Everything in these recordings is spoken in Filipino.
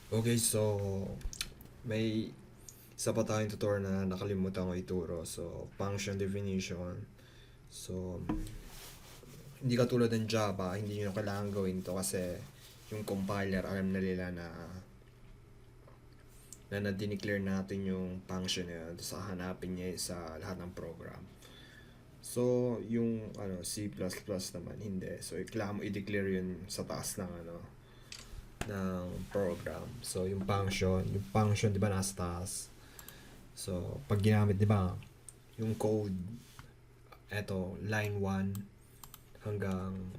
Okay, so may isa pa tayong tutorial na nakalimutan ko ituro. So, function definition. So, hindi katulad ng Java, hindi nyo kailangan gawin to kasi yung compiler, alam na nila na na-declare natin yung function na yun. So, hanapin niya sa lahat ng program. So, yung C++ naman, hindi. So, kailangan mo i-declare yun sa taas ng program. So, yung function, di ba, nasa taas. So, pag ginamit, di ba, yung code, eto, line 1 hanggang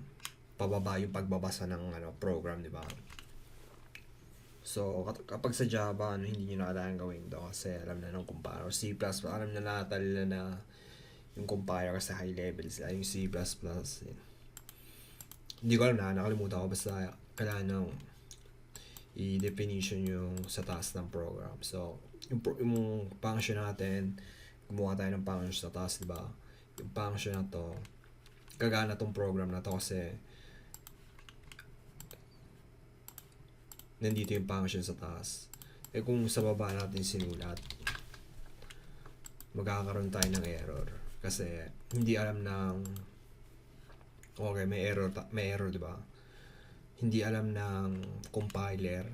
pababa yung pagbabasa ng program, di ba? So, kapag sa Java, hindi nyo na kailangan gawin to kasi alam na ng compiler. C++, alam na natin nila na yung compiler kasi high level sila, yung C++. Yun. Hindi ko alam nakalimutan ko, basta kailangan ng i-definition yung sa taas ng program. So, yung function natin, gumawa tayo ng function sa taas, di ba? Yung function na to, gagana tong program na to kasi nandito yung function sa taas. Eh kung sa baba natin sinulat, magkakaroon tayo ng error. Kasi hindi alam ng okay, may error, di ba? Hindi alam ng compiler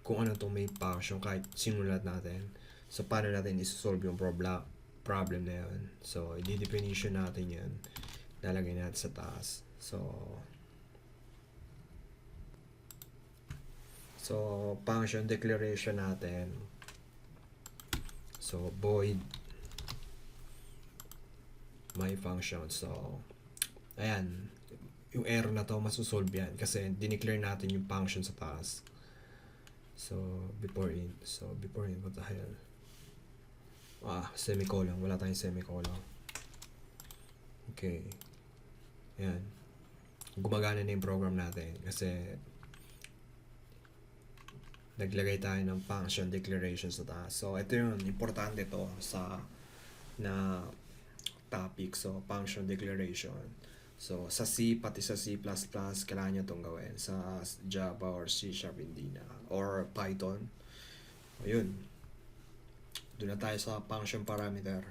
kung ano tong may function kahit sinulat natin. So, paano natin isosolve yung problem na yun. So, i-definition natin yun. Lalagay natin sa taas. So, function declaration natin. So, void my function. So, ayan. Yung error na to, masusolve yan. Kasi, dineclare natin yung function sa taas. So, before in, what the hell? Semicolon. Wala tayong semicolon. Okay. Ayan. Gumagana na yung program natin. Kasi, naglagay tayo ng function declaration sa taas. So, ito yun. Importante to sa topic. So, function declaration. So, sa C, pati sa C++, kailangan nyo itong gawin. Sa Java or C#, hindi na. Or Python. Ayun. Doon na tayo sa function parameter.